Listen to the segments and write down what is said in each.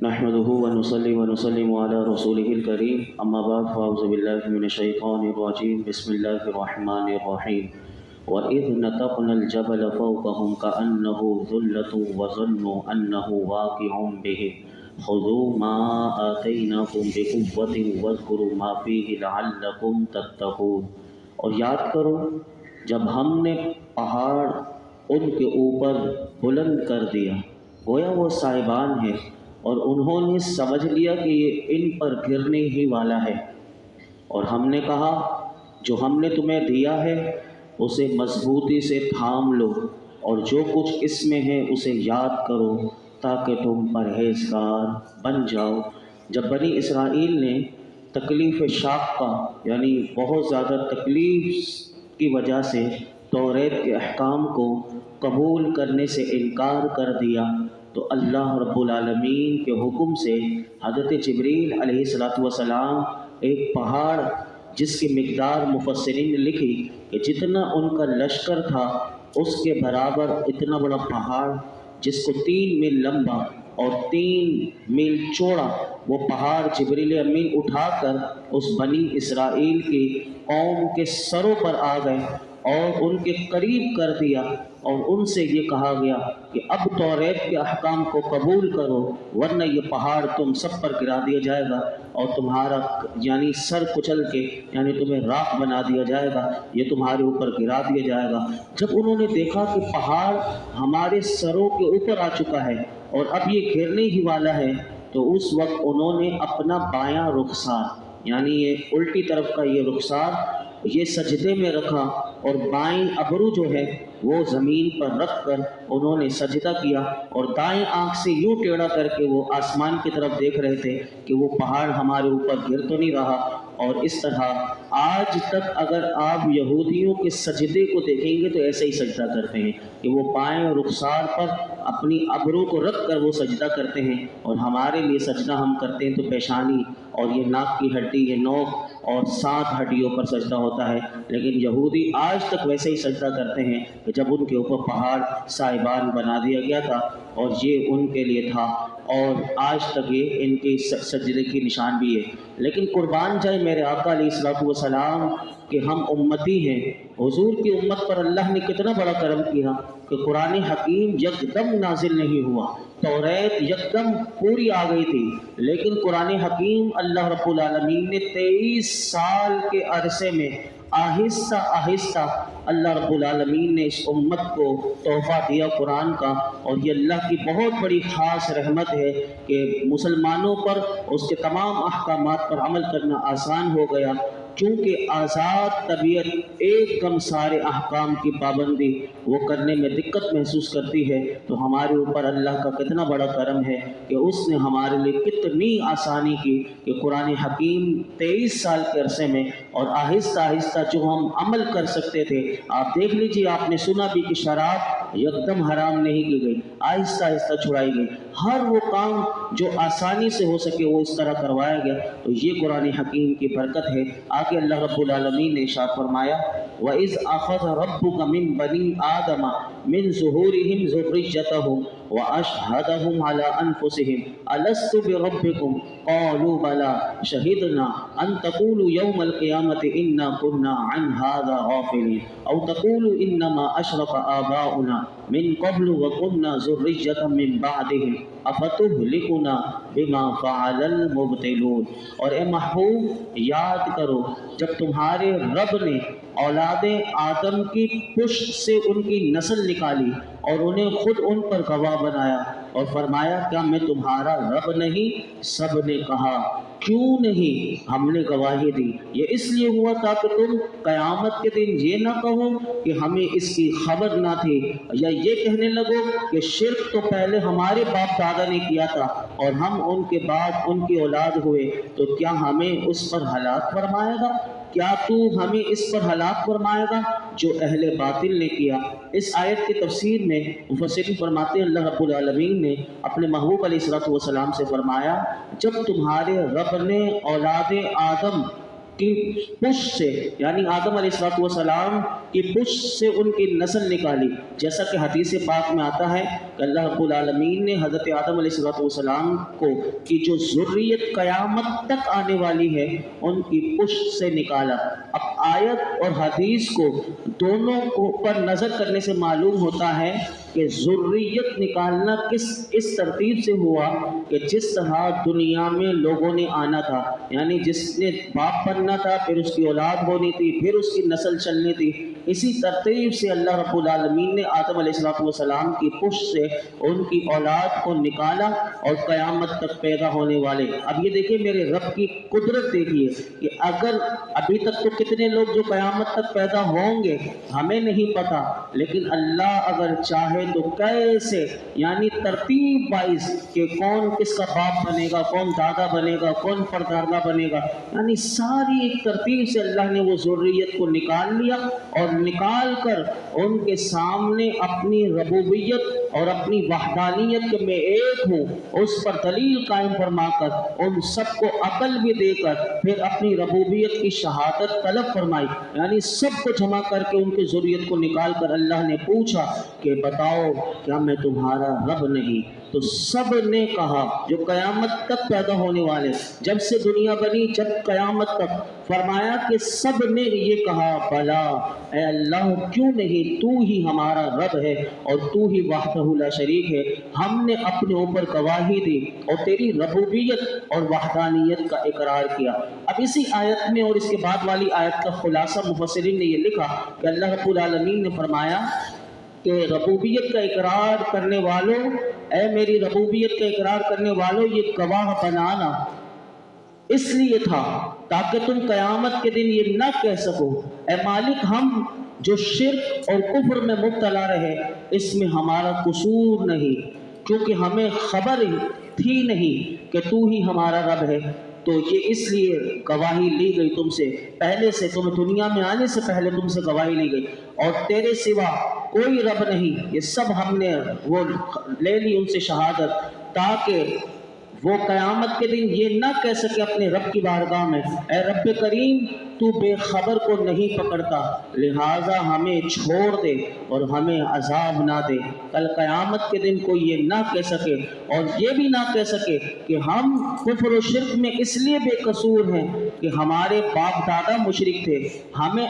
نحمده ونصلي ونسلم على رسوله الكريم أما بعد فأعوذ بالله من الشيطان الرجيم بسم الله الرحمن الرحيم وإذ نتقنا الجبل فوقهم كأنه ذلة وظنوا أنه واقع بهم خذوا ما آتيناكم بقوة واذكروا ما فيه لعلكم تتقون۔ اور یاد کرو جب ہم نے پہاڑ ان کے اوپر بلند کر دیا، گویا وہ صاحبان ہیں اور انہوں نے سمجھ لیا کہ یہ ان پر گرنے ہی والا ہے، اور ہم نے کہا جو ہم نے تمہیں دیا ہے اسے مضبوطی سے تھام لو اور جو کچھ اس میں ہے اسے یاد کرو تاکہ تم پرہیزگار بن جاؤ۔ جب بنی اسرائیل نے تکلیف شاقہ یعنی بہت زیادہ تکلیف کی وجہ سے توریت کے احکام کو قبول کرنے سے انکار کر دیا تو اللہ رب العالمین کے حکم سے حضرت جبریل علیہ السلام ایک پہاڑ جس کی مقدار مفسرین نے لکھی کہ جتنا ان کا لشکر تھا اس کے برابر اتنا بڑا پہاڑ جس کو 3 میل لمبا اور 3 میل چوڑا، وہ پہاڑ جبریل امین اٹھا کر اس بنی اسرائیل کی قوم کے سروں پر آ گئے اور ان کے قریب کر دیا، اور ان سے یہ کہا گیا کہ اب توریت کے احکام کو قبول کرو ورنہ یہ پہاڑ تم سب پر گرا دیا جائے گا اور تمہارا یعنی سر کچل کے یعنی تمہیں راکھ بنا دیا جائے گا، یہ تمہارے اوپر گرا دیا جائے گا۔ جب انہوں نے دیکھا کہ پہاڑ ہمارے سروں کے اوپر آ چکا ہے اور اب یہ گرنے ہی والا ہے تو اس وقت انہوں نے اپنا بایاں رخسار یعنی یہ الٹی طرف کا یہ رخسار یہ سجدے میں رکھا اور بائیں ابرو جو ہے وہ زمین پر رکھ کر انہوں نے سجدہ کیا اور دائیں آنکھ سے یوں ٹیڑھا کر کے وہ آسمان کی طرف دیکھ رہے تھے کہ وہ پہاڑ ہمارے اوپر گر تو نہیں رہا۔ اور اس طرح آج تک اگر آپ یہودیوں کے سجدے کو دیکھیں گے تو ایسے ہی سجدہ کرتے ہیں کہ وہ بائیں رخسار پر اپنی ابرو کو رکھ کر وہ سجدہ کرتے ہیں، اور ہمارے لیے سجدہ ہم کرتے ہیں تو پیشانی اور یہ ناک کی ہڈی یہ نوک اور 7 ہڈیوں پر سجدہ ہوتا ہے، لیکن یہودی آج تک ویسے ہی سجدہ کرتے ہیں کہ جب ان کے اوپر پہاڑ صاحبان بنا دیا گیا تھا اور یہ ان کے لیے تھا، اور آج تک یہ ان کی سجدے کی نشان بھی ہے۔ لیکن قربان جائے میرے آقا علیہ السلام کہ ہم امتی ہیں، حضور کی امت پر اللہ نے کتنا بڑا کرم کیا کہ قرآن حکیم یکدم نازل نہیں ہوا، توریت یکدم پوری آ گئی تھی، لیکن قرآن حکیم اللہ رب العالمین نے 23 سال کے عرصے میں آہستہ آہستہ اللہ رب العالمین نے اس امت کو تحفہ دیا قرآن کا، اور یہ اللہ کی بہت بڑی خاص رحمت ہے کہ مسلمانوں پر اس کے تمام احکامات پر عمل کرنا آسان ہو گیا، چونکہ آزاد طبیعت ایک دم سارے احکام کی پابندی وہ کرنے میں دقت محسوس کرتی ہے، تو ہمارے اوپر اللہ کا کتنا بڑا کرم ہے کہ اس نے ہمارے لیے کتنی آسانی کی کہ قرآن حکیم 23 سال کے عرصے میں اور آہستہ آہستہ جو ہم عمل کر سکتے تھے، آپ دیکھ لیجئے، آپ نے سنا بھی کہ شراب یکدم حرام نہیں کی گئی، آہستہ آہستہ چھڑائی گئی، ہر وہ کام جو آسانی سے ہو سکے وہ اس طرح کروایا گیا، تو یہ قرآن حکیم کی برکت ہے۔ آگے اللہ رب العالمین نے ارشاد فرمایا وَإِذْ أَخَذَ رَبُّكَ مِنْ بَنِي آدَمَ مِنْ ظُهُورِهِمْ ذُرِّيَّتَهُمْ وَأَشْهَدَهُمْ عَلَىٰ أَنفُسِهِمْ أَلَسْتُ بِرَبِّكُمْ قَالُوا بَلَىٰ شَهِدْنَا أَن تَقُولُوا يَوْمَ الْقِيَامَةِ إِنَّا كُنَّا عَنْ هَٰذَا غَافِلِينَ أَوْ تَقُولُوا إِنَّمَا أَشْرَكَ آبَاؤُنَا مِنْ قَبْلُ وَكُنَّا ذُرِّيَّةً مِنْ بَعْدِهِمْ أَفَتُهْلِكُنَا بِمَا فَعَلَ الْمُبْطِلُونَ۔ اور اے محبوب یاد کرو جب تمہارے رب نے اولاد آدم کی پشت سے ان کی نسل نکالی اور انہیں خود ان پر گواہ بنایا اور فرمایا کیا میں تمہارا رب نہیں؟ سب نے کہا کیوں نہیں، ہم نے گواہی دی، یہ اس لیے ہوا تاکہ تم قیامت کے دن یہ نہ کہو کہ ہمیں اس کی خبر نہ تھی، یا یہ کہنے لگو کہ شرک تو پہلے ہمارے باپ دادا نے کیا تھا اور ہم ان کے بعد ان کی اولاد ہوئے، تو کیا ہمیں اس پر ہلاک فرمائے گا؟ کیا تو ہمیں اس پر ہلاک فرمائے گا جو اہل باطل نے کیا؟ اس آیت کی تفسیر میں مفسرین فرماتے ہیں اللہ رب العالمین نے اپنے محبوب علیہ السلام سے فرمایا جب تمہارے رب نے اولاد آدم کی پشت سے یعنی آدم علیہ السلام کی پشت سے ان کی نسل نکالی، جیسا کہ حدیث پاک میں آتا ہے کہ اللہ رب العالمین نے حضرت آدم علیہ السلام کو کی جو ذریت قیامت تک آنے والی ہے ان کی پشت سے نکالا۔ اب آیت اور حدیث کو دونوں کو پر نظر کرنے سے معلوم ہوتا ہے کہ ذریت نکالنا اس ترتیب سے ہوا کہ جس طرح دنیا میں لوگوں نے آنا تھا، یعنی جس نے باپ بننا تھا، پھر اس کی اولاد ہونی تھی، پھر اس کی نسل چلنی تھی، اسی ترتیب سے اللہ رب العالمین نے آدم علیہ السلام کی پشت سے ان کی اولاد کو نکالا اور قیامت تک پیدا ہونے والے۔ اب یہ دیکھیں میرے رب کی قدرت دیکھیے کہ اگر ابھی تک تو کتنے لوگ جو قیامت تک پیدا ہوں گے ہمیں نہیں پتا، لیکن اللہ اگر چاہے تو کیسے، یعنی ترتیب وائز کہ کون کس کا باپ بنے گا، کون دادا بنے گا، کون پردادا بنے گا، یعنی ساری ایک ترتیب سے اللہ نے وہ ذریت کو نکال لیا اور نکال کر ان کے سامنے اپنی ربوبیت اور اپنی وحدانیت کہ میں ایک ہوں اس پر دلیل قائم فرما کر ان سب کو عقل بھی دے کر پھر اپنی ربوبیت کی شہادت طلب فرمائی، یعنی سب کو جمع کر کے ان کی ذریت کو نکال کر اللہ نے پوچھا کہ بتاؤ کیا میں تمہارا رب نہیں؟ تو سب نے کہا جو قیامت تک پیدا ہونے والے، جب سے دنیا بنی جب قیامت تک، فرمایا کہ سب نے یہ کہا بلا اے اللہ کیوں نہیں، تو ہی ہمارا رب ہے اور تو ہی وحدہ لا شریک ہے، ہم نے اپنے اوپر گواہی دی اور تیری ربوبیت اور وحدانیت کا اقرار کیا۔ اب اسی آیت میں اور اس کے بعد والی آیت کا خلاصہ مفسرین نے یہ لکھا کہ اللہ رب العالمین نے فرمایا کہ ربوبیت کا اقرار کرنے والوں، اے میری ربوبیت کا اقرار کرنے والوں یہ گواہ بنانا اس لیے تھا تاکہ تم قیامت کے دن یہ نہ کہہ سکو اے مالک ہم جو شرک اور کفر میں مبتلا رہے اس میں ہمارا قصور نہیں، کیونکہ ہمیں خبر تھی نہیں کہ تو ہی ہمارا رب ہے۔ تو یہ اس لیے گواہی لی گئی تم سے پہلے سے، تم دنیا میں آنے سے پہلے تم سے گواہی لی گئی، اور تیرے سوا کوئی رب نہیں، یہ سب ہم نے وہ لے لی ان سے شہادت تاکہ وہ قیامت کے دن یہ نہ کہہ سکے اپنے رب کی بارگاہ میں اے رب کریم تو بے خبر کو نہیں پکڑتا، لہٰذا ہمیں چھوڑ دے اور ہمیں عذاب نہ دے۔ کل قیامت کے دن کوئی یہ نہ کہہ سکے اور یہ بھی نہ کہہ سکے کہ ہم کفر و شرک میں اس لیے بے قصور ہیں کہ ہمارے باپ دادا مشرک تھے، ہمیں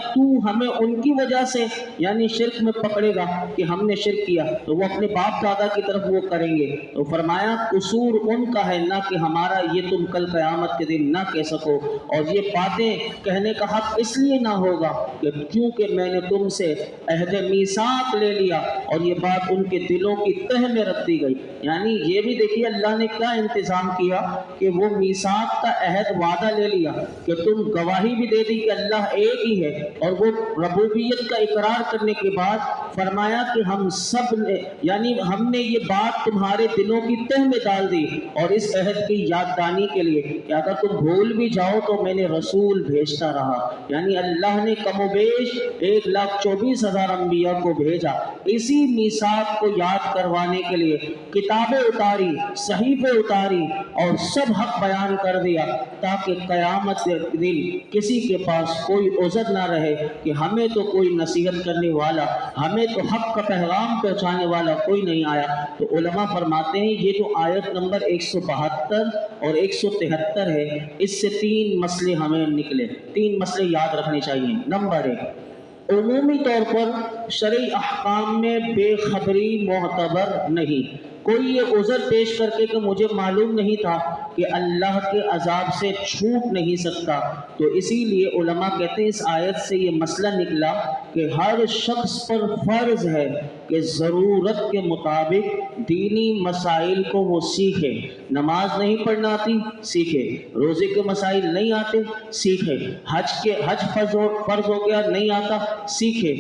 ان کی وجہ سے یعنی شرک میں پکڑے گا کہ ہم نے شرک کیا تو وہ اپنے باپ دادا کی طرف وہ کریں گے۔ تو فرمایا قصور ان کا ہے نہ کہ ہمارا، یہ تم کل قیامت کے دن نہ کہہ سکو، اور یہ باتیں کہنے کا حق اس لیے نہ ہوگا کہ کیونکہ میں نے تم سے عہد میثاق لے لیا اور یہ بات ان کے دلوں کی تہ میں رکھ دی گئی۔ یعنی یہ بھی دیکھیے اللہ نے کیا انتظام کیا کہ وہ میثاق کا عہد وعدہ لے لیا کہ تم گواہی بھی دے دی کہ اللہ ایک ہی ہے، اور وہ ربوبیت کا اقرار کرنے کے بعد فرمایا کہ ہم سب نے یعنی ہم نے یہ بات تمہارے دلوں کی تہ میں ڈال دی، اور اس عہد کی یاد دانی کے لیے کہ اگر تم بھول بھی جاؤ تو میں نے رسول بھیجتا رہا، یعنی اللہ نے کم و بیش 1,24,000 انبیاء کو بھیجا اسی میثاق کو یاد کروانے کے لیے، کتابیں اتاری، صحیفے اتاری اور سب حق بیان کر دیا تاکہ قیامت کے دن کسی کے پاس کوئی عذر نہ رہے کہ ہمیں تو کوئی نصیحت کرنے والا، ہمیں تو حق کا پیغام پہنچانے والا کوئی نہیں آیا۔ تو علماء فرماتے ہیں یہ جو آیت نمبر 172 اور 173 ہے اس سے 3 مسئلے ہمیں نکلے، 3 مسئلے یاد رکھنے چاہیے۔ نمبر 1، عمومی طور پر شرعی احکام میں بے خبری معتبر نہیں، کوئی یہ عذر پیش کر کے کہ مجھے معلوم نہیں تھا کہ اللہ کے عذاب سے چھوٹ نہیں سکتا، تو اسی لیے علماء کہتے ہیں اس آیت سے یہ مسئلہ نکلا کہ ہر شخص پر فرض ہے کہ ضرورت کے مطابق دینی مسائل کو وہ سیکھے۔ نماز نہیں پڑھنا آتی سیکھے، روزے کے مسائل نہیں آتے سیکھے، حج فرض ہو گیا نہیں آتا سیکھے،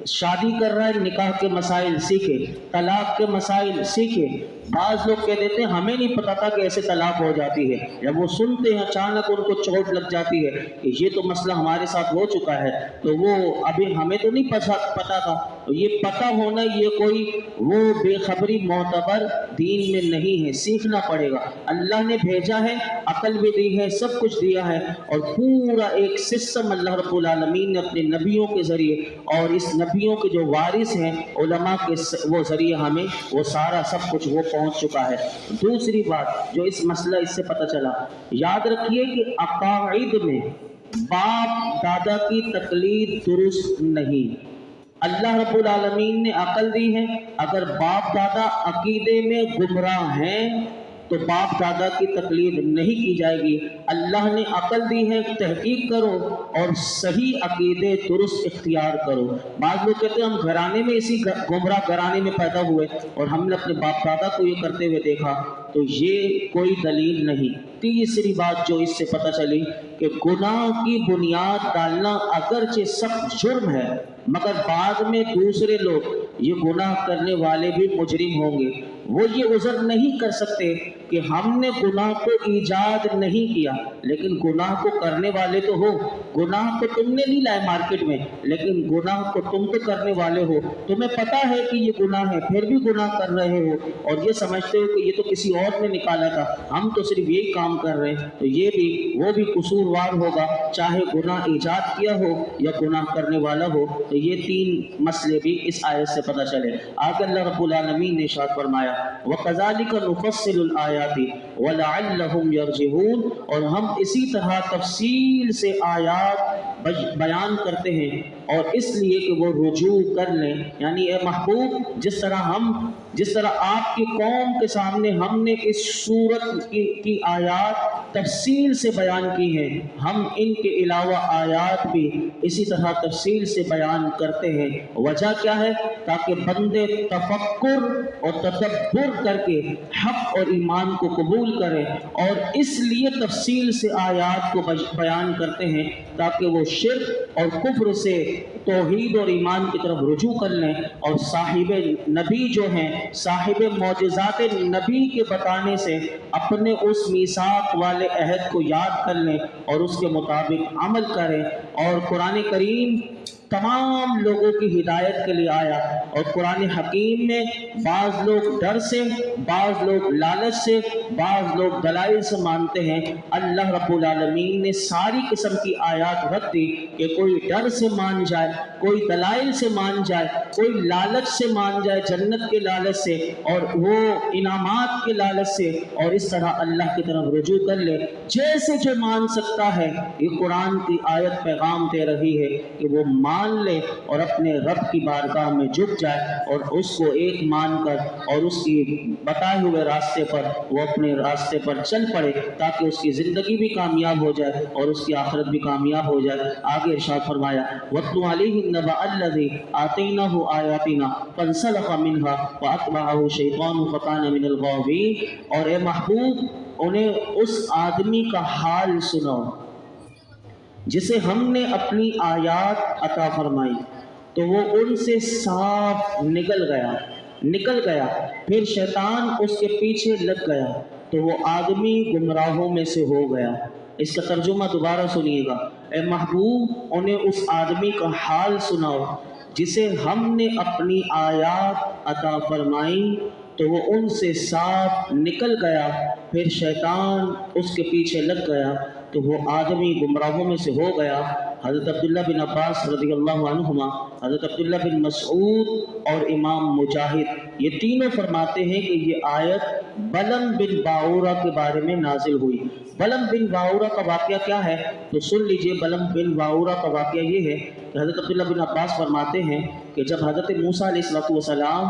شادی کر رہا ہے نکاح کے مسائل سیکھے، طلاق کے مسائل سیکھے۔ بعض لوگ کہہ دیتے ہیں ہمیں نہیں پتا تھا کہ ایسے طلاق ہو جاتی ہے، جب وہ سنتے ہیں اچانک ان کو چوٹ لگ جاتی ہے کہ یہ تو مسئلہ ہمارے ساتھ ہو چکا ہے، تو وہ ابھی ہمیں تو نہیں پتا تھا۔ تو یہ پتہ ہونا یہ کوئی وہ بے خبری معتبر دین میں نہیں ہے، سیکھنا پڑے گا۔ اللہ نے بھیجا ہے، عقل بھی دی ہے، سب کچھ دیا ہے، اور پورا ایک سسٹم اللہ رب العالمین نے اپنے نبیوں کے ذریعے اور اس نبیوں کے جو وارث ہیں علماء کے وہ ذریعے ہمیں وہ سارا سب کچھ وہ پہنچ چکا ہے۔ دوسری بات جو اس مسئلہ اس سے پتہ چلا، یاد رکھیے کہ عقائد میں باپ دادا کی تقلید درست نہیں۔ اللہ رب العالمین نے عقل دی ہے، اگر باپ دادا عقیدے میں گمراہ ہیں تو باپ دادا کی تقلید نہیں کی جائے گی۔ اللہ نے عقل دی ہے، تحقیق کرو اور صحیح عقیدے درست اختیار کرو۔ بعض لوگ کہتے ہیں ہم گھرانے میں اسی گمراہ گھرانے میں پیدا ہوئے اور ہم نے اپنے باپ دادا کو یہ کرتے ہوئے دیکھا، تو یہ کوئی دلیل نہیں۔ تیسری بات جو اس سے پتہ چلی کہ گناہ کی بنیاد ڈالنا اگرچہ سخت جرم ہے، مگر بعد میں دوسرے لوگ یہ گناہ کرنے والے بھی مجرم ہوں گے، وہ یہ عذر نہیں کر سکتے کہ ہم نے گناہ کو ایجاد نہیں کیا، لیکن گناہ کو کرنے والے تو ہو۔ گناہ کو تم نے نہیں لائے مارکیٹ میں، لیکن گناہ کو تم تو کرنے والے ہو۔ تمہیں پتہ ہے کہ یہ گناہ ہے، پھر بھی گناہ کر رہے ہو اور یہ سمجھتے ہو کہ یہ تو کسی اور نے نکالا تھا، ہم تو صرف یہی کام کر رہے ہیں، تو یہ بھی وہ بھی قصوروار ہوگا، چاہے گناہ ایجاد کیا ہو یا گناہ کرنے والا ہو۔ تو یہ تین مسئلے بھی اس آیت سے پتہ چلے۔ آگے اللہ رب العالمین نے ارشاد فرمایا وَكَذَلِكَ نُفَصِّلُ الْآيَاتِ وَلَعَلَّهُمْ يَرْجِعُونَ، اور ہم اسی طرح تفصیل سے آیات بیان کرتے ہیں اور اس لیے کہ وہ رجوع کر لیں۔ یعنی اے محبوب، جس طرح آپ کی قوم کے سامنے ہم نے اس سورت کی آیات تفصیل سے بیان کی ہیں، ہم ان کے علاوہ آیات بھی اسی طرح تفصیل سے بیان کرتے ہیں۔ وجہ کیا ہے؟ تاکہ بندے تفکر اور تدبر کر کے حق اور ایمان کو قبول کریں، اور اس لیے تفصیل سے آیات کو بیان کرتے ہیں تاکہ وہ شرک اور کفر سے توحید اور ایمان کی طرف رجوع کر لیں، اور صاحب نبی جو ہیں، صاحب معجزات نبی کے بتانے سے اپنے اس میثاق والے عہد کو یاد کر لیں اور اس کے مطابق عمل کریں۔ اور قرآن کریم تمام لوگوں کی ہدایت کے لیے آیا، اور قرآن حکیم میں بعض لوگ ڈر سے، بعض لوگ لالچ سے، بعض لوگ دلائل سے مانتے ہیں۔ اللہ رب العالمین نے ساری قسم کی آیات رکھ دی کہ کوئی ڈر سے مان جائے، کوئی دلائل سے مان جائے، کوئی لالچ سے مان جائے، جنت کے لالچ سے اور وہ انعامات کے لالچ سے، اور اس طرح اللہ کی طرف رجوع کر لے۔ جیسے جو مان سکتا ہے، یہ قرآن کی آیت پیغام دے رہی ہے کہ وہ مان لے اور اپنے رب کی بارگاہ میں جھک جائے اور اس کو ایک مان کر اور اس کی بتائے ہوئے راستے پر وہ اپنے راستے پر چل پڑے، تاکہ اس کی زندگی بھی کامیاب ہو جائے اور اس کی آخرت بھی کامیاب ہو جائے۔ آگے ارشاد فرمایا وَاتْلُ عَلَيْهِمْ نَبَأَ الَّذِي آتَيْنَاهُ آيَاتِنَا فَانْسَلَخَ مِنْهَا فَأَتْبَعَهُ الشَّيْطَانُ فَكَانَ مِنَ الْغَاوِينَ، اور اے محبوب انہیں اس آدمی کا حال سناؤ جسے ہم نے اپنی آیات عطا فرمائی تو وہ ان سے صاف نکل گیا، پھر شیطان اس کے پیچھے لگ گیا تو وہ آدمی گمراہوں میں سے ہو گیا۔ اس کا ترجمہ دوبارہ سنیے گا، اے محبوب انہیں اس آدمی کا حال سناؤ جسے ہم نے اپنی آیات عطا فرمائی تو وہ ان سے صاف نکل گیا، پھر شیطان اس کے پیچھے لگ گیا تو وہ آدمی گمراہوں میں سے ہو گیا۔ حضرت عبداللہ بن عباس رضی اللہ عنہما، حضرت عبداللہ بن مسعود اور امام مجاہد یہ تینوں فرماتے ہیں کہ یہ آیت بلم بن باورہ کے بارے میں نازل ہوئی۔ بلم بن باورہ کا واقعہ کیا ہے تو سن لیجئے۔ بلم بن باورہ کا واقعہ یہ ہے کہ حضرت عبداللہ بن عباس فرماتے ہیں کہ جب حضرت موسیٰ علیہ السلام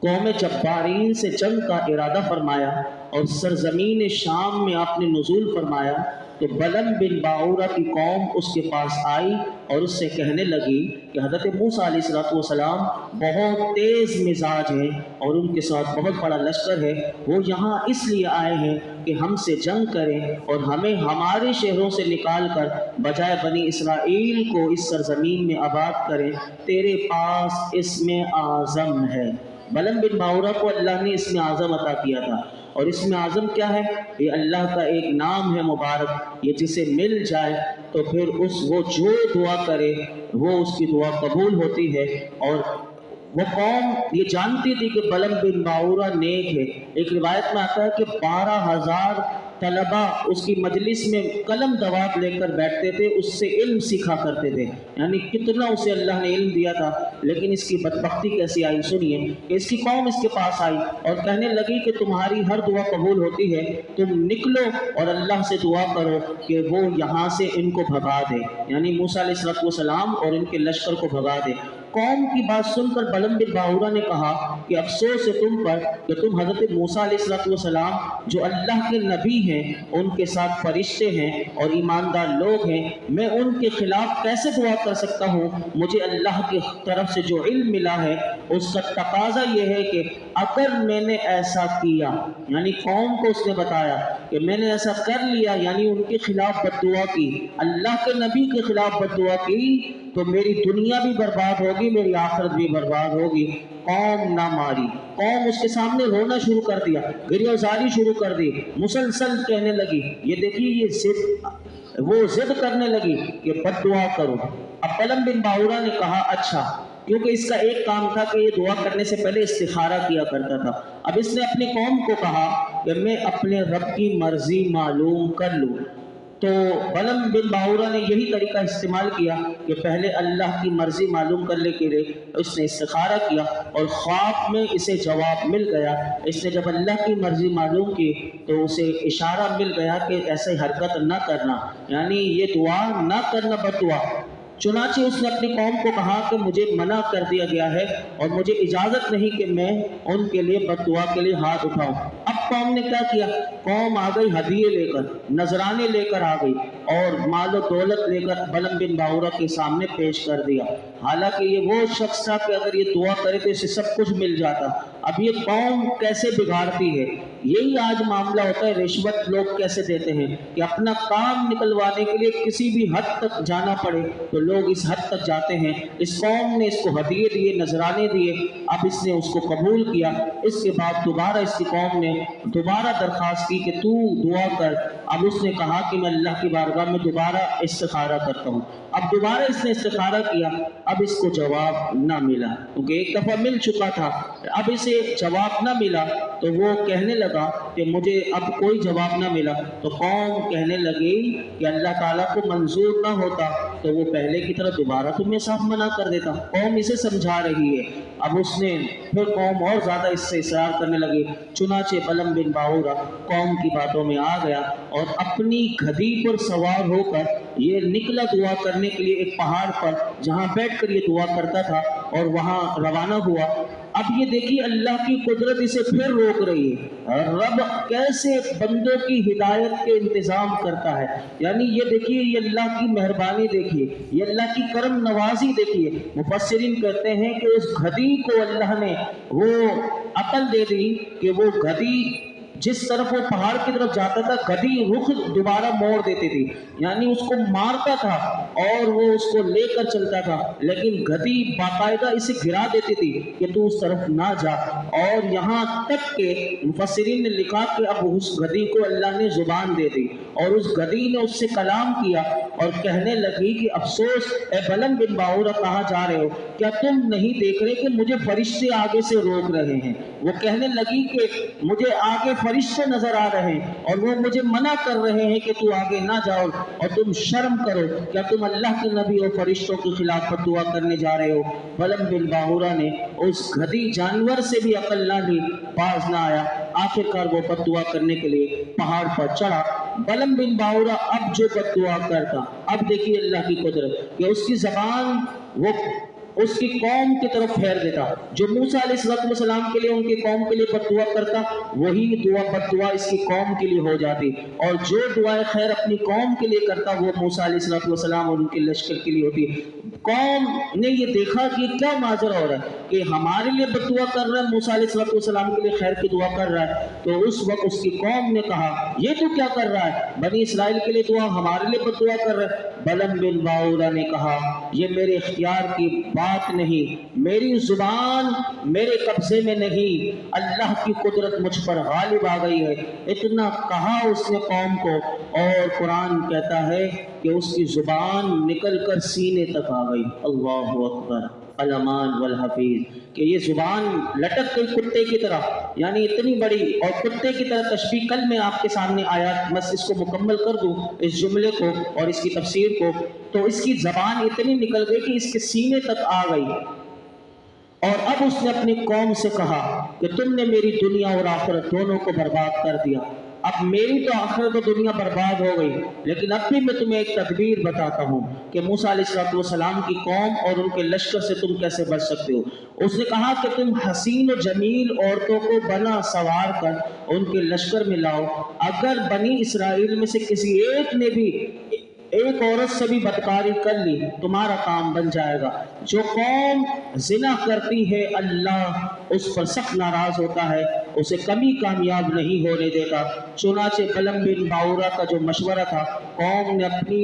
قوم جبارین سے جنگ کا ارادہ فرمایا اور سرزمین شام میں آپ نے نزول فرمایا تو بلم بن باورہ کی قوم اس کے پاس آئی اور اس سے کہنے لگی کہ حضرت موسیٰ علیہ السلام بہت تیز مزاج ہیں اور ان کے ساتھ بہت بڑا لشکر ہے، وہ یہاں اس لیے آئے ہیں کہ ہم سے جنگ کریں اور ہمیں ہمارے شہروں سے نکال کر بجائے بنی اسرائیل کو اس سرزمین میں آباد کریں، تیرے پاس اسم اعظم ہے۔ بلم بن باورہ کو اللہ نے اسم اعظم عطا کیا تھا، اور اسم اعظم کیا ہے؟ یہ اللہ کا ایک نام ہے مبارک، یہ جسے مل جائے تو پھر وہ جو دعا کرے وہ اس کی دعا قبول ہوتی ہے۔ اور وہ قوم یہ جانتی تھی کہ بلم بن باورہ نیک ہے۔ ایک روایت میں آتا ہے کہ 12,000 طلبہ اس کی مجلس میں قلم دوات لے کر بیٹھتے تھے، اس سے علم سیکھا کرتے تھے، یعنی کتنا اسے اللہ نے علم دیا تھا۔ لیکن اس کی بدبختی کیسی آئی سنیے کہ اس کی قوم اس کے پاس آئی اور کہنے لگی کہ تمہاری ہر دعا قبول ہوتی ہے، تم نکلو اور اللہ سے دعا کرو کہ وہ یہاں سے ان کو بھگا دے، یعنی موسیٰ علیہ السلام اور ان کے لشکر کو بھگا دے۔ قوم کی بات سن کر بلم بن باورہ نے کہا کہ افسوس ہے تم پر کہ تم حضرت موسیٰ علیہ السلام جو اللہ کے نبی ہیں، ان کے ساتھ فرشتے ہیں اور ایماندار لوگ ہیں، میں ان کے خلاف کیسے دعا کر سکتا ہوں؟ مجھے اللہ کی طرف سے جو علم ملا ہے اس کا تقاضا یہ ہے کہ اگر میں نے ایسا کیا، یعنی قوم کو اس نے بتایا کہ میں نے ایسا کر لیا، یعنی ان کے خلاف بد دعا کی، اللہ کے نبی کے خلاف بد دعا کی، تو میری دنیا بھی برباد ہوگی، میری آخرت بھی برباد ہوگی۔ قوم نہ ماری، قوم اس کے سامنے رونا شروع کر دیا، گریہ زاری شروع کر دی، مسلسل کہنے لگی، یہ دیکھیے یہ وہ ضد کرنے لگی کہ بد دعا کرو۔ اب بلم بن باورہ نے کہا اچھا، کیونکہ اس کا ایک کام تھا کہ یہ دعا کرنے سے پہلے استخارہ کیا کرتا تھا۔ اب اس نے اپنی قوم کو کہا کہ میں اپنے رب کی مرضی معلوم کر لوں۔ تو بلم بن باورہ نے یہی طریقہ استعمال کیا کہ پہلے اللہ کی مرضی معلوم کرنے کے لیے اس نے استخارہ کیا اور خواب میں اسے جواب مل گیا۔ اس نے جب اللہ کی مرضی معلوم کی تو اسے اشارہ مل گیا کہ ایسے حرکت نہ کرنا، یعنی یہ دعا نہ کرنا، بد دعا۔ چنانچہ اس نے اپنی قوم کو کہا کہ مجھے منع کر دیا گیا ہے اور مجھے اجازت نہیں کہ میں ان کے لیے بد دعا کے لیے ہاتھ اٹھاؤں۔ اب قوم نے کیا کیا؟ قوم آ گئی ہدیے لے کر، نذرانے لے کر آ گئی اور مال و دولت لے کر بلم بن باورہ کے سامنے پیش کر دیا۔ حالانکہ یہ وہ شخص تھا کہ اگر یہ دعا کرے تو اسے سب کچھ مل جاتا۔ اب یہ قوم کیسے بگاڑتی ہے، یہی آج معاملہ ہوتا ہے۔ رشوت لوگ کیسے دیتے ہیں کہ اپنا کام نکلوانے کے لیے کسی بھی حد تک جانا پڑے تو لوگ اس حد تک جاتے ہیں۔ اس قوم نے اس کو ہدیے دیے، نذرانے دیے، اب اس نے اس کو قبول کیا۔ اس کے بعد دوبارہ اس کی قوم نے دوبارہ درخواست کی کہ تو دعا کر۔ اب اس نے کہا کہ میں اللہ کی بارگاہ میں دوبارہ استخارہ کرتا ہوں۔ اب دوبارہ اس نے استخارہ کیا، اب اس کو جواب نہ ملا، کیونکہ ایک دفعہ مل چکا تھا۔ اب اسے جواب نہ ملا تو وہ کہنے لگا کہ مجھے اب کوئی جواب نہ ملا، تو قوم کہنے لگی کہ اللہ تعالیٰ کو منظور نہ ہوتا تو وہ پہلے کی طرح دوبارہ تمہیں صاف منع کر دیتا۔ قوم اسے سمجھا رہی ہے۔ اب اس نے پھر قوم اور زیادہ اس سے اصرار کرنے لگی۔ چنانچہ بلم بن باورہ قوم کی باتوں میں آ گیا اور اپنی گدھی پر سوار ہو کر یہ نکلا دعا کرنے کے لیے ایک پہاڑ پر، جہاں بیٹھ کر یہ دعا کرتا تھا، اور وہاں روانہ ہوا۔ اب یہ دیکھیے اللہ کی قدرت اسے پھر روک رہی ہے۔ رب کیسے بندوں کی ہدایت کے انتظام کرتا ہے، یعنی یہ دیکھیے، یہ اللہ کی مہربانی دیکھیے، یہ اللہ کی کرم نوازی دیکھیے۔ مفسرین کہتے ہیں کہ اس گدھی کو اللہ نے وہ عقل دے دی کہ وہ گدھی جس طرف وہ پہاڑ کی طرف جاتا تھا، گدھی رخ دوبارہ موڑ دیتی تھی، یعنی اس کو مارتا تھا اور وہ اس کو لے کر چلتا تھا، لیکن گدھی باقاعدہ اسے گرا دیتی تھی کہ تو اس طرف نہ جا۔ اور یہاں تک کہ مفسرین نے لکھا کہ اب اس گدھی کو اللہ نے زبان دے دی اور اس گدھی نے اس سے کلام کیا اور کہنے لگی کہ افسوس اے بلم بن باورہ، کہاں جا رہے ہو؟ کیا تم نہیں دیکھ رہے کہ مجھے فرشتے آگے سے روک رہے ہیں؟ وہ کہنے لگی کہ مجھے آگے فرشتے نظر آ رہے ہیں اور وہ مجھے منع کر رہے ہیں کہ تو آگے نہ جاؤ، اور تم شرم کرو، کیا تم اللہ کے نبی اور فرشتوں کے خلاف دعا کرنے جا رہے ہو؟ بلم بن باورہ نے اس گدھی جانور سے بھی عقل نہ لی، باز نہ آیا۔ آخر کار وہ بد دعا کرنے کے لیے پہاڑ پر چڑھا۔ بلم بن باورہ اب جو بد دعا کرتا، اب دیکھیے اللہ کی قدرت کہ اس کی زبان وہ اس کی قوم کی طرف پھیر دیتا. جو موسیٰ علیہ السلام کے لیے ان کی قوم کے لیے بد دعا کرتا وہی بد دعا اس کی قوم کے لیے ہو جاتی, اور جو دعائے خیر اپنی قوم کے لیے کرتا وہ موسیٰ علیہ السلام اور ان کے لشکر کے لیے ہوتی. قوم نے یہ دیکھا کہ کیا ماجرا ہو رہا ہے کہ ہمارے لیے بد دعا کر رہا ہے, موسیٰ علیہ السلام کے لیے خیر کی دعا کر رہا ہے. تو اس وقت اس کی قوم نے کہا یہ تو کیا کر رہا ہے, بنی اسرائیل کے لیے دعا ہمارے لیے بد دعا کر رہا ہے. بلم بن باورا نے کہا یہ میرے اختیار کی بات نہیں, میری زبان میرے قبضے میں نہیں, اللہ کی قدرت مجھ پر غالب آ گئی ہے. اتنا کہا اس نے قوم کو, اور قرآن کہتا ہے کہ اس کی زبان نکل کر سینے تک آ گئی. اللہ اکبر, الامان والحفیظ, کہ یہ زبان لٹک گئی کتے کی طرح, یعنی اتنی بڑی, اور کتے کی طرح تشبیہ کل میں آپ کے سامنے آیا, بس اس کو مکمل کر دوں اس جملے کو اور اس کی تفسیر کو. تو اس کی زبان اتنی نکل گئی کہ اس کے سینے تک آ گئی. اور اب اس نے اپنی قوم سے کہا کہ تم نے میری دنیا اور آخرت دونوں کو برباد کر دیا. اب میری تو آخرت و دنیا برباد ہو گئی, لیکن اب بھی میں تمہیں ایک تدبیر بتاتا ہوں کہ موسیٰ علیہ السلام کی قوم اور ان کے لشکر سے تم کیسے بچ سکتے ہو. اس نے کہا کہ تم حسین و جمیل عورتوں کو بنا سوار کر ان کے لشکر میں لاؤ. اگر بنی اسرائیل میں سے کسی ایک نے بھی ایک عورت سے بھی بدکاری کر لی تمہارا کام بن جائے گا. جو قوم زنا کرتی ہے اللہ اس پر سخت ناراض ہوتا ہے, اسے کبھی کامیاب نہیں ہونے دیتا. چنانچہ بلم بن باورا کا جو مشورہ تھا, قوم نے اپنی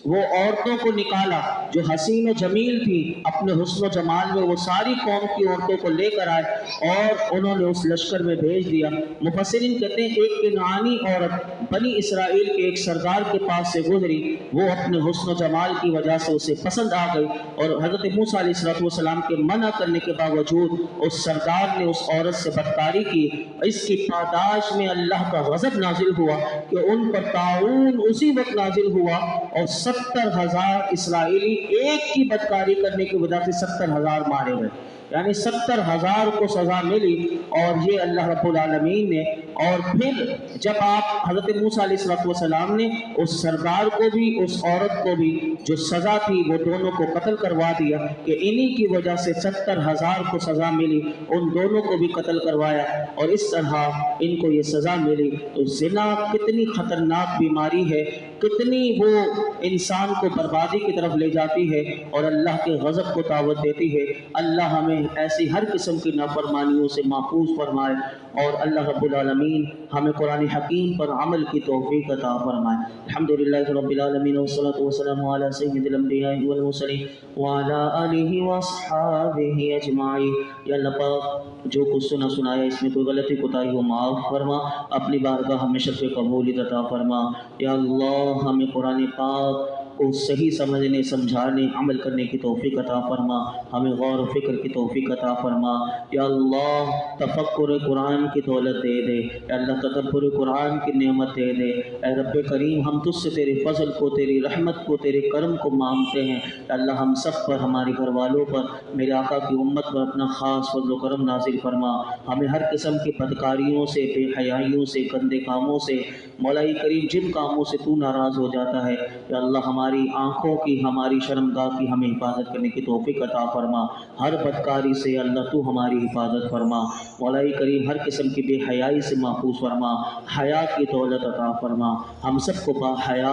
وہ عورتوں کو نکالا جو حسین و جمیل تھی, اپنے حسن و جمال میں وہ ساری قوم کی عورتوں کو لے کر آئے اور انہوں نے اس لشکر میں بھیج دیا. مفسرین کہتے ہیں ایک کنعانی عورت بنی اسرائیل کے ایک سردار کے پاس سے گزری, وہ اپنے حسن و جمال کی وجہ سے اسے پسند آ گئی, اور حضرت موسیٰ علیہ السلام کے منع کرنے کے باوجود اس سردار نے اس عورت سے بدکاری کی. اس کی پاداش میں اللہ کا غضب نازل ہوا کہ ان پر طاعون اسی وقت نازل ہوا, اور 70,000 اسرائیلی ایک کی بدکاری کرنے کی وجہ سے 70,000 مارے گئے, یعنی 70,000 کو سزا ملی. اور یہ اللہ رب العالمین نے, اور پھر جب آپ حضرت موسیٰ علیہ السلام نے اس سردار کو بھی اس عورت کو بھی جو سزا تھی وہ دونوں کو قتل کروا دیا کہ انہی کی وجہ سے 70,000 کو سزا ملی, ان دونوں کو بھی قتل کروایا اور اس طرح ان کو یہ سزا ملی. تو زنا کتنی خطرناک بیماری ہے, کتنی وہ انسان کو بربادی کی طرف لے جاتی ہے اور اللہ کے غضب کو دعوت دیتی ہے. اللہ ہمیں ایسی ہر قسم کی نافرمانیوں سے محفوظ فرمائے, اور اللہ رب العالمین ہمیں قرآن حکیم پر عمل کی توفیق عطا فرمائے. الحمدللہ رب العالمین والصلاة والسلام علی سید الانبیاء والمرسلین وعلی آلہ واصحابہ اجمعین. یا اللہ پاک جو کچھ سنایا اس میں کوئی غلطی کوتاہی ہو معاف فرما, اپنی بارگاہ ہمیں شرف قبولیت عطا فرما. یا اللہ ہمیں قرآن پاک کو صحیح سمجھنے, سمجھانے, عمل کرنے کی توفیق عطا فرما, ہمیں غور و فکر کی توفیق عطا فرما. یا اللہ تفکر قرآن کی دولت دے دے, یا اللہ تدبر قرآن کی نعمت دے دے. اے رب کریم ہم تجھ سے تیرے فضل کو, تیری رحمت کو, تیرے کرم کو مانگتے ہیں. یا اللہ ہم سب پر, ہمارے گھر والوں پر, میرے آقا کی امت پر اپنا خاص فضل و کرم نازل فرما. ہمیں ہر قسم کی بدکاریوں سے, بے حیائیوں سے, گندے کاموں سے, مولا کریم جن کاموں سے تو ناراض ہو جاتا ہے, یا اللہ ہماری آنکھوں کی, ہماری شرمگاہ کی ہمیں حفاظت کرنے کی توفیق عطا فرما. ہر بدکاری سے اللہ تو ہماری حفاظت فرما. مولا کریم ہر قسم کی بے حیائی سے محفوظ فرما, حیا کی دولت عطا فرما. ہم سب کو با حیا,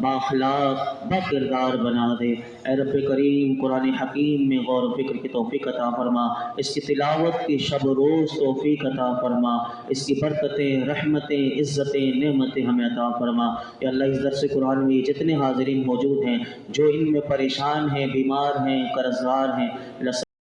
با اخلاق, با کردار بنا دے. اے رب کریم قرآن حکیم میں غور و فکر کی توفیق عطا فرما, اس کی تلاوت کی شب و روز توفیق عطا فرما, اس کی برکتیں, رحمتیں, عزتیں, نعمتیں ہمیں عطا فرما. یا اللہ اس درس قرآن میں جتنے حاضرین موجود ہیں جو ان میں پریشان ہیں, بیمار ہیں, قرضدار ہیں,